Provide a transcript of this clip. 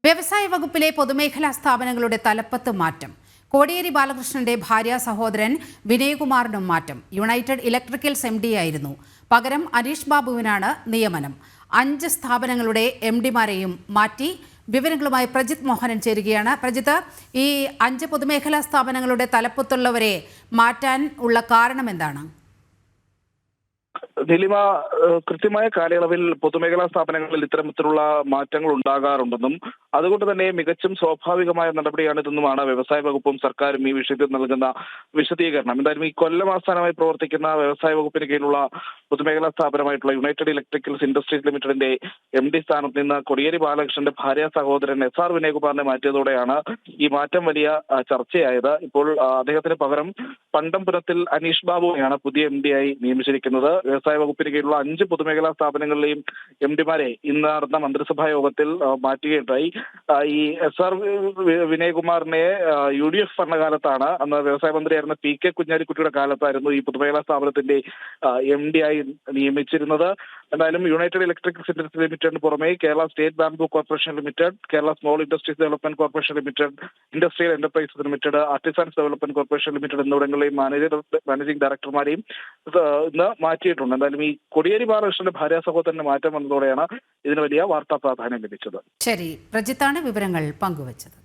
വ്യവസായ വകുപ്പിലെ പൊതുമേഖലാ സ്ഥാപനങ്ങളുടെ തലപ്പത്ത് മാറ്റം. കോടിയേരി ബാലകൃഷ്ണന്റെ ഭാര്യ സഹോദരൻ വിനയകുമാറിനും മാറ്റം. യുണൈറ്റഡ് ഇലക്ട്രിക്കൽസ് MD ആയിരുന്നു. പകരം അനീഷ് ബാബുവിനാണ് നിയമനം. 5 സ്ഥാപനങ്ങളുടെ MDമാരെയും മാറ്റി. വിവരങ്ങളുമായി പ്രജിത് മോഹനൻ ചേരുകയാണ്. പ്രജിത്ത്, ഈ 5 പൊതുമേഖലാ സ്ഥാപനങ്ങളുടെ തലപ്പത്തുള്ളവരെ മാറ്റാൻ ഉള്ള കാരണം എന്താണ്? നീലിമ, കൃത്യമായ കാലയളവിൽ പൊതുമേഖലാ സ്ഥാപനങ്ങളിൽ ഇത്തരത്തിലുള്ള മാറ്റങ്ങൾ ഉണ്ടാകാറുണ്ടെന്നും അതുകൊണ്ട് തന്നെ മികച്ചും സ്വാഭാവികമായ നടപടിയാണിതെന്നുമാണ് വ്യവസായ വകുപ്പും സർക്കാരും ഈ വിഷയത്തിൽ നൽകുന്ന വിശദീകരണം. എന്തായാലും ഈ കൊല്ലം ആസ്ഥാനമായി പ്രവർത്തിക്കുന്ന വ്യവസായ വകുപ്പിന് കീഴിലുള്ള പൊതുമേഖലാ സ്ഥാപനമായിട്ടുള്ള യുണൈറ്റഡ് ഇലക്ട്രിക്കൽസ് ഇൻഡസ്ട്രീസ് ലിമിറ്റഡിന്റെ MD സ്ഥാനത്ത് നിന്ന് കോടിയേരി ബാലകൃഷ്ണന്റെ ഭാര്യ സഹോദരൻ SR വിനയകുമാറിനെ മാറ്റിയതോടെയാണ് ഈ മാറ്റം വലിയ ചർച്ചയായത്. ഇപ്പോൾ അദ്ദേഹത്തിന് പകരം പണ്ടംപുരത്തിൽ അനീഷ് ബാബുവിനെയാണ് പുതിയ MD ആയി നിയമിച്ചിരിക്കുന്നത്. വ്യവസായ വകുപ്പിന് കീഴിലുള്ള 5 പൊതുമേഖലാ സ്ഥാപനങ്ങളിലെയും MDമാരെ ഇന്ന് നടന്ന മന്ത്രിസഭാ യോഗത്തിൽ മാറ്റുകയുണ്ടായി. ഈ SR വിനയകുമാറിനെ UDF ഭരണകാലത്താണ്, അന്ന് വ്യവസായ മന്ത്രിയായിരുന്ന PK കുഞ്ഞാലിക്കുട്ടിയുടെ കാലത്തായിരുന്നു ഈ പൊതുമേഖലാ സ്ഥാപനത്തിന്റെ MD ആയി നിയമിച്ചിരുന്നത്. എന്തായാലും യുണൈറ്റഡ് ഇലക്ട്രിക്കൽസ് ഇൻഡസ്ട്രീസ് ലിമിറ്റഡിന് പുറമെ Kerala state bamboo corporation limited, Kerala small industries development corporation limited, industrial enterprises limited, artisans development corporation limited എന്നിവിടങ്ങളിലെയും മാനേജിംഗ് ഡയറക്ടർമാരെയും ഇന്ന് മാറ്റിയിട്ടുണ്ട്. എന്തായാലും ഈ കോടിയേരി ബാലകൃഷ്ണന്റെ ഭാര്യ സഹോദരന് മാറ്റം വന്നതോടെയാണ് ഇതിന് വലിയ വാർത്താ പ്രാധാന്യം ലഭിച്ചത്. ശരി, പ്രജിത്താണ് വിവരങ്ങൾ പങ്കുവച്ചത്.